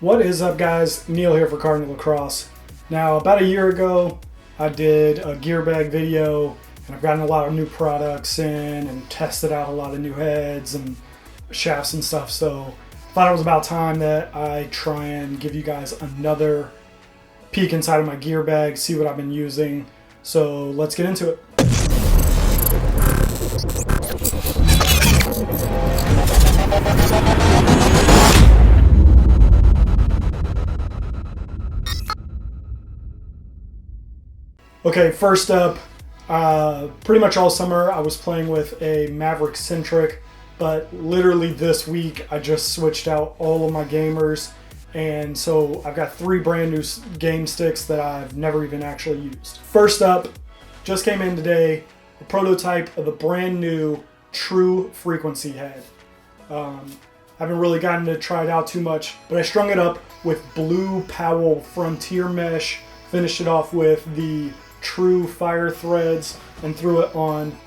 What is up, guys? Neil here for Cardinal Lacrosse. Now, about a year ago, I did a gear bag video, and I've gotten a lot of new products in and tested out a lot of new heads and shafts and stuff, so I thought it was about time that I try and give you guys another peek inside of my gear bag, see what I've been using. So let's get into it. Okay, first up, pretty much all summer I was playing with a Maverick Centric, but literally this week I just switched out all of my gamers, and so I've got 3 brand new game sticks that I've never even actually used. First up, just came in today, a prototype of the brand new True Frequency head. Haven't really gotten to try it out too much, but I strung it up with blue Powell Frontier mesh, finished it off with the True Fire threads, and threw it on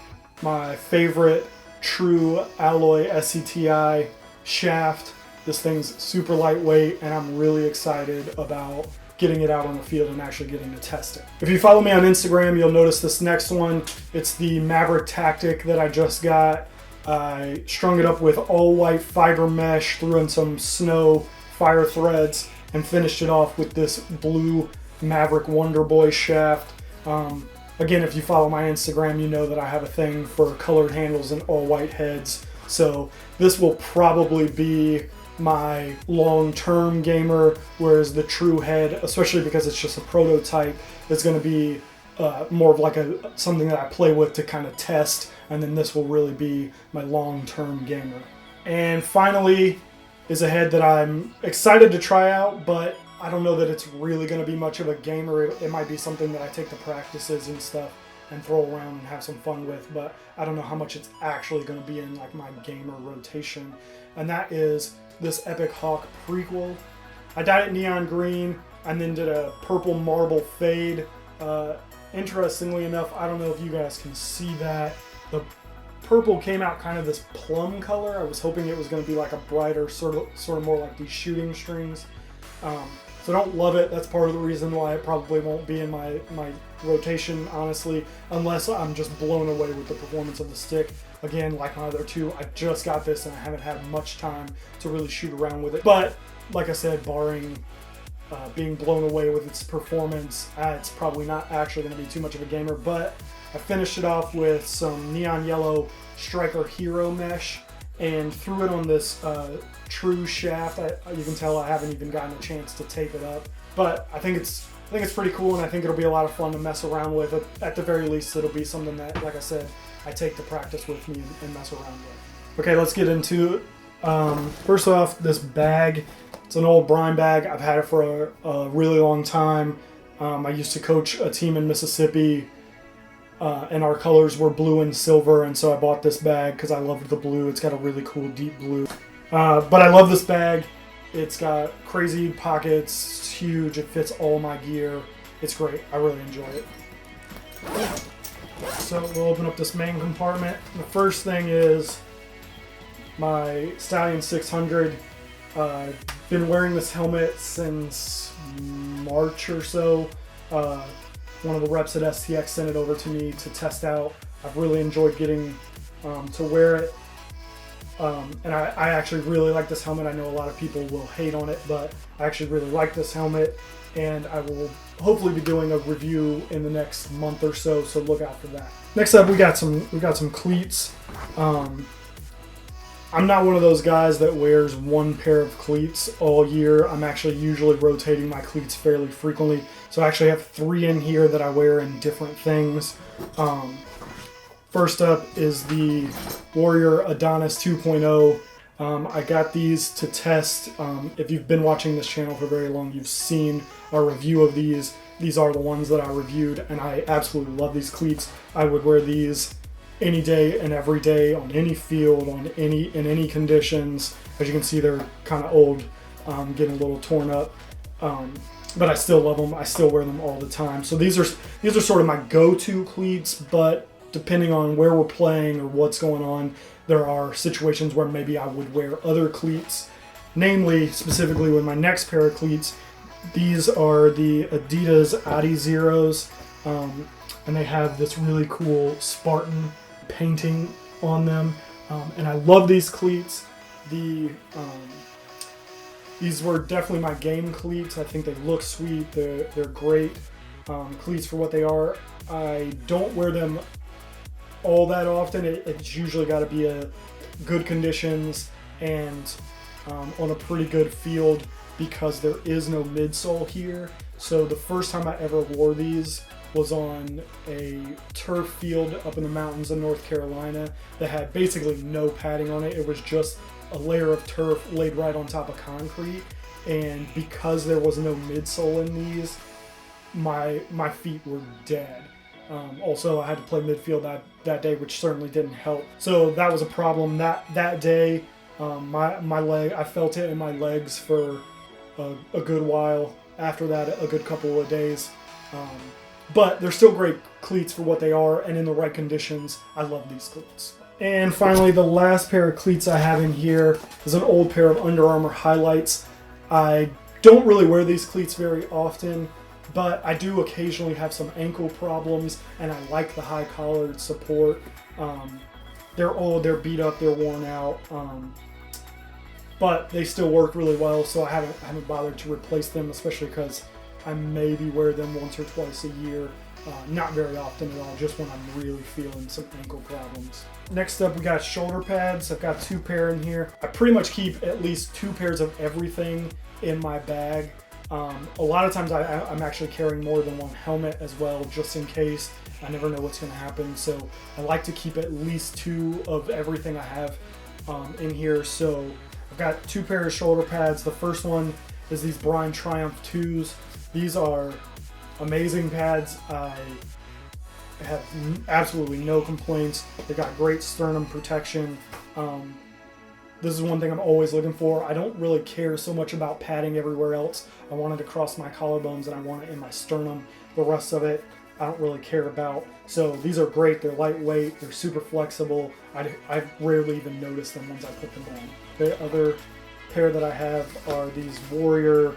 my favorite True Alloy SCTI shaft. This thing's super lightweight, and I'm really excited about getting it out on the field and actually getting to test it. If you follow me on Instagram, you'll notice this next one. It's the Maverick Tactic that I just got. I strung it up with all white fiber mesh, threw in some snow fire threads, and finished it off with this blue Maverick Wonder Boy shaft. Again, if you follow my Instagram, you know that I have a thing for colored handles and all white heads. So this will probably be my long-term gamer, whereas the True head, especially because it's just a prototype, is going to be more of like something that I play with to kind of test, and then this will really be my long-term gamer. And finally is a head that I'm excited to try out, but I don't know that it's really going to be much of a gamer. It might be something that I take to practices and stuff and throw around and have some fun with, but I don't know how much it's actually going to be in like my gamer rotation. And that is this Epic Hawk prequel. I dyed it neon green and then did a purple marble fade. Interestingly enough, I don't know if you guys can see that, the purple came out kind of this plum color. I was hoping it was going to be like a brighter, sort of more like these shooting strings. So I don't love it. That's part of the reason why it probably won't be in my rotation, honestly, unless I'm just blown away with the performance of the stick. Again, like my other two, I just got this and I haven't had much time to really shoot around with it. But like I said, barring being blown away with its performance, it's probably not actually going to be too much of a gamer. But I finished it off with some neon yellow Striker Hero mesh and threw it on this True shaft. You can tell I haven't even gotten a chance to tape it up, but I think it's pretty cool, and I think it'll be a lot of fun to mess around with. At the very least, it'll be something that, like I said, I take to practice with me and mess around with. Okay, let's get into it. First off, this bag. It's an old brine bag. I've had it for a really long time. I used to coach a team in Mississippi, and our colors were blue and silver, and so I bought this bag because I loved the blue. It's got a really cool deep blue. But I love this bag. It's got crazy pockets. It's huge. It fits all my gear. It's great. I really enjoy it. So we'll open up this main compartment. The first thing is my Stallion 600. I've been wearing this helmet since March or so. One of the reps at Stx sent it over to me to test out. I've really enjoyed getting to wear it. And I actually really like this helmet. I know a lot of people will hate on it, but I actually really like this helmet, and I will hopefully be doing a review in the next month or so, so look out for that. Next up, we got some cleats. I'm not one of those guys that wears one pair of cleats all year. I'm actually usually rotating my cleats fairly frequently, so I actually have 3 in here that I wear in different things. First up is the Warrior Adonis 2.0. I got these to test. If you've been watching this channel for very long, you've seen a review of these. These are the ones that I reviewed, and I absolutely love these cleats. I would wear these any day and every day on any field, in any conditions. As you can see, they're kind of old, getting a little torn up. But I still love them. I still wear them all the time. So these are sort of my go-to cleats, but depending on where we're playing or what's going on, there are situations where maybe I would wear other cleats. namely, specifically with my next pair of cleats. These are the Adidas Addi Zeros, and they have this really cool Spartan painting on them, and I love these cleats. These were definitely my game cleats. I think they look sweet. They're great cleats for what they are. I don't wear them all that often. It's usually got to be a good conditions and on a pretty good field, because there is no midsole here. So the first time I ever wore these was on a turf field up in the mountains of North Carolina that had basically no padding on it. It was just a layer of turf laid right on top of concrete, and because there was no midsole in these, my feet were dead. Also, I had to play midfield that day, which certainly didn't help. So that was a problem that day. My leg, I felt it in my legs for a good while. After that, a good couple of days. But they're still great cleats for what they are, and in the right conditions, I love these cleats. And finally, the last pair of cleats I have in here is an old pair of Under Armour Highlights. I don't really wear these cleats very often, but I do occasionally have some ankle problems, and I like the high collared support. They're old, they're beat up, they're worn out, but they still work really well, so I haven't bothered to replace them, especially because I maybe wear them once or twice a year. Not very often at all, just when I'm really feeling some ankle problems. Next up, we got shoulder pads. I've got 2 pair in here. I pretty much keep at least 2 pairs of everything in my bag. A lot of times I'm actually carrying more than one helmet as well, just in case. I never know what's going to happen, so I like to keep at least 2 of everything I have in here. So I've got 2 pairs of shoulder pads. The first one is these Brian Triumph 2s. These are amazing pads. I have absolutely no complaints. They got great sternum protection. This is one thing I'm always looking for. I don't really care so much about padding everywhere else. I want it across my collarbones and I want it in my sternum. The rest of it, I don't really care about. So these are great. They're lightweight. They're super flexible. I rarely even notice them once I put them on. The other pair that I have are these Warrior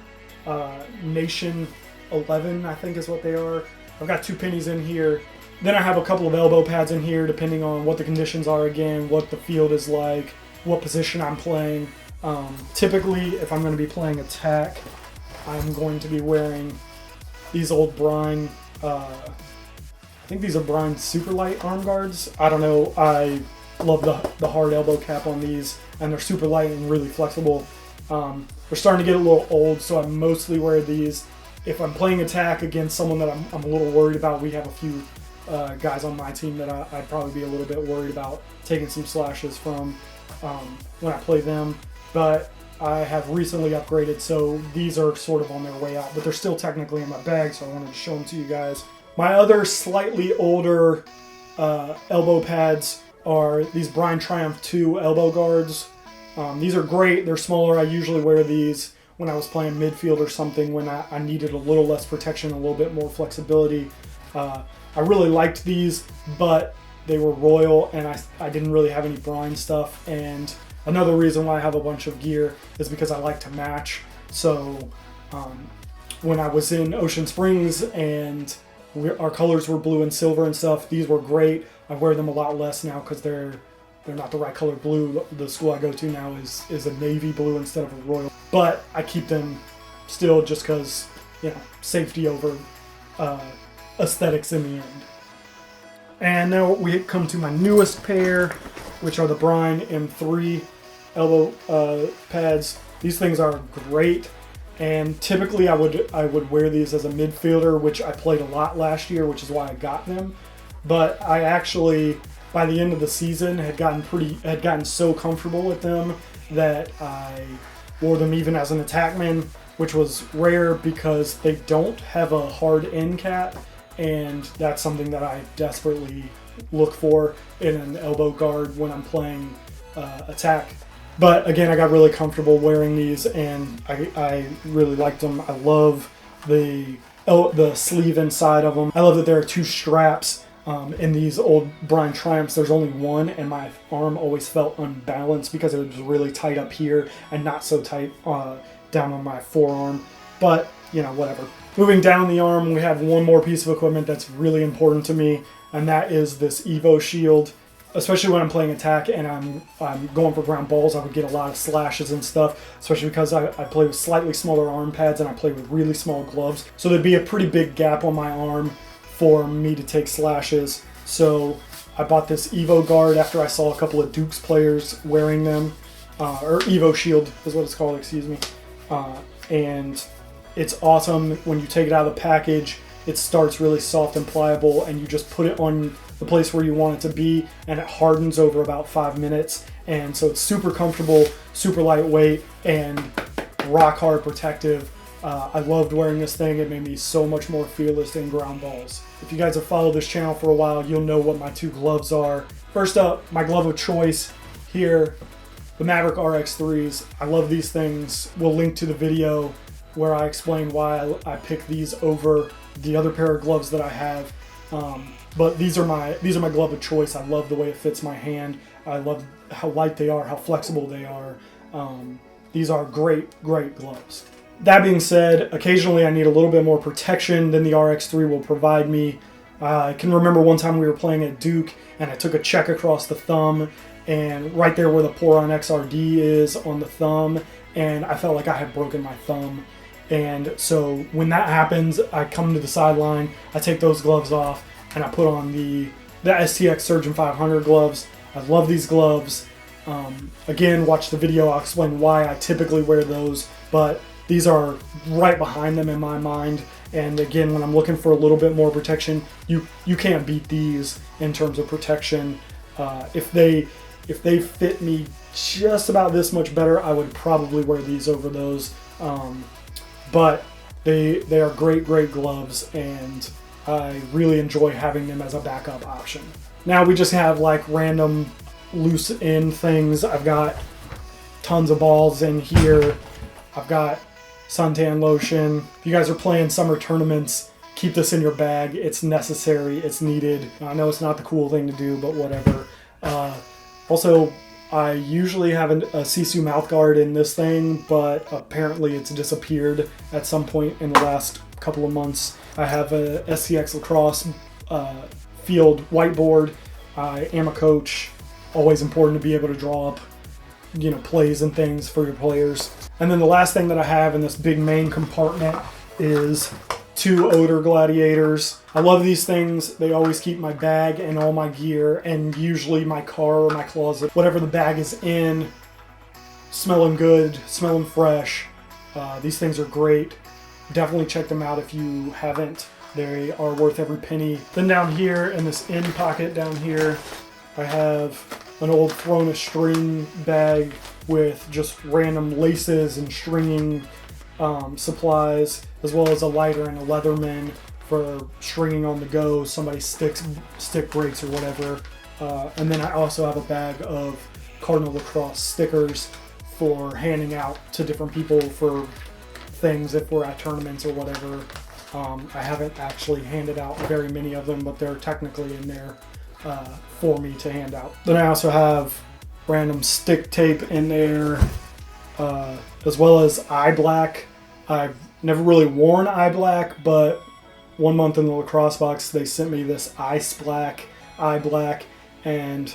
Nation 11, I think is what they are. I've got 2 pennies in here. Then I have a couple of elbow pads in here, depending on what the conditions are again, what the field is like, what position I'm playing. Typically, if I'm going to be playing attack, I'm going to be wearing these old Brine, I think these are Brine Super Light arm guards. I don't know, I love the hard elbow cap on these, and they're super light and really flexible. They're starting to get a little old, so I mostly wear these. If I'm playing attack against someone that I'm a little worried about, we have a few guys on my team that I'd probably be a little bit worried about taking some slashes from when I play them. But I have recently upgraded, so these are sort of on their way out, but they're still technically in my bag, so I wanted to show them to you guys. My other slightly older elbow pads are these Brian Triumph 2 elbow guards. These are great. They're smaller. I usually wear these when I was playing midfield or something, when I needed a little less protection, a little bit more flexibility. I really liked these, but they were Royal, and I didn't really have any Brine stuff. And another reason why I have a bunch of gear is because I like to match. So when I was in Ocean Springs and our colors were blue and silver and stuff, these were great. I wear them a lot less now because they're not the right color blue. The school I go to now is a navy blue instead of a royal. But I keep them still just because, safety over aesthetics in the end. And now we come to my newest pair, which are the Brine M3 elbow pads. These things are great, and typically I would wear these as a midfielder, which I played a lot last year, which is why I got them. But I actually, by the end of the season, had gotten so comfortable with them that I wore them even as an attackman, which was rare because they don't have a hard end cap, and that's something that I desperately look for in an elbow guard when I'm playing attack. But again, I got really comfortable wearing these, and I really liked them. I love the sleeve inside of them. I love that there are 2 straps In these old Brian Triumphs, there's only one, and my arm always felt unbalanced because it was really tight up here and not so tight down on my forearm. But, you know, whatever. Moving down the arm, we have one more piece of equipment that's really important to me, and that is this Evo Shield. Especially when I'm playing attack and I'm going for ground balls, I would get a lot of slashes and stuff, especially because I play with slightly smaller arm pads and I play with really small gloves. So there'd be a pretty big gap on my arm for me to take slashes. So I bought this Evo Guard after I saw a couple of Duke's players wearing them, or Evo Shield is what it's called, excuse me. And it's awesome. When you take it out of the package, it starts really soft and pliable, and you just put it on the place where you want it to be, and it hardens over about 5 minutes. And so it's super comfortable, super lightweight, and rock hard protective. I loved wearing this thing. It made me so much more fearless in ground balls. If you guys have followed this channel for a while, you'll know what my two gloves are. First up, my glove of choice here, the Maverick RX3s. I love these things. We'll link to the video where I explain why I picked these over the other pair of gloves that I have. But these are my glove of choice. I love the way it fits my hand. I love how light they are, how flexible they are. These are great gloves. That being said, occasionally I need a little bit more protection than the RX3 will provide me. I can remember one time we were playing at Duke and I took a check across the thumb, and right there where the Poron XRD is on the thumb, and I felt like I had broken my thumb. And so when that happens, I come to the sideline, I take those gloves off, and I put on the Stx Surgeon 500 gloves. I love these gloves. Again, watch the video, I'll explain why I typically wear those, but these are right behind them in my mind. And again, when I'm looking for a little bit more protection, you can't beat these in terms of protection. If they fit me just about this much better, I would probably wear these over those. But they are great gloves, and I really enjoy having them as a backup option. Now we just have like random loose end things. I've got tons of balls in here. I've got suntan lotion. If you guys are playing summer tournaments, keep this in your bag. It's necessary, it's needed. I know it's not the cool thing to do, but whatever. Also, I usually have a Sisu mouth guard in this thing, but apparently it's disappeared at some point in the last couple of months. I have a SCX lacrosse field whiteboard. I am a coach. Always important to be able to draw up, you know, plays and things for your players. And then the last thing that I have in this big main compartment is 2 odor gladiators. I love these things. They always keep my bag and all my gear, and usually my car or my closet, whatever the bag is in, smelling good, smelling fresh. These things are great. Definitely check them out if you haven't. They are worth every penny. Then down here in this end pocket down here, I have an old Throna string bag with just random laces and stringing supplies, as well as a lighter and a Leatherman for stringing on the go, somebody's stick breaks or whatever. And then I also have a bag of Cardinal Lacrosse stickers for handing out to different people for things if we're at tournaments or whatever. I haven't actually handed out very many of them, but they're technically in there for me to hand out. Then I also have random stick tape in there, as well as eye black. I've never really worn eye black, but one month in the lacrosse box they sent me this ice black eye black, and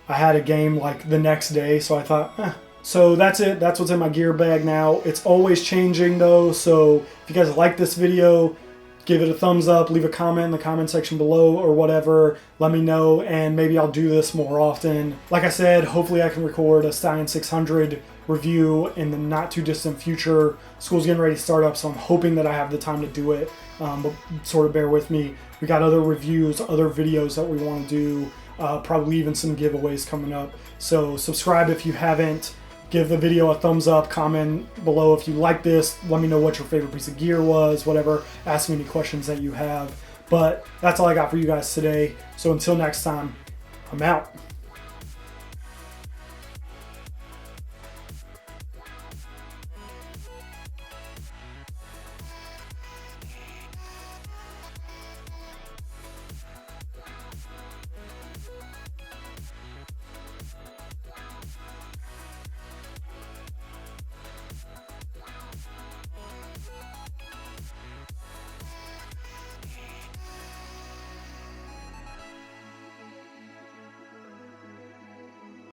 I had a game like the next day, so I thought, So that's it. That's what's in my gear bag now. It's always changing though, so if you guys like this video, give it a thumbs up, leave a comment in the comment section below or whatever. Let me know, and maybe I'll do this more often. Like I said, hopefully I can record a Stallion 600 review in the not too distant future. School's getting ready to start up, so I'm hoping that I have the time to do it, but sort of bear with me. We got other reviews, other videos that we want to do, probably even some giveaways coming up. So subscribe if you haven't. Give the video a thumbs up, comment below if you like this, let me know what your favorite piece of gear was, whatever, ask me any questions that you have. But that's all I got for you guys today, so until next time, I'm out.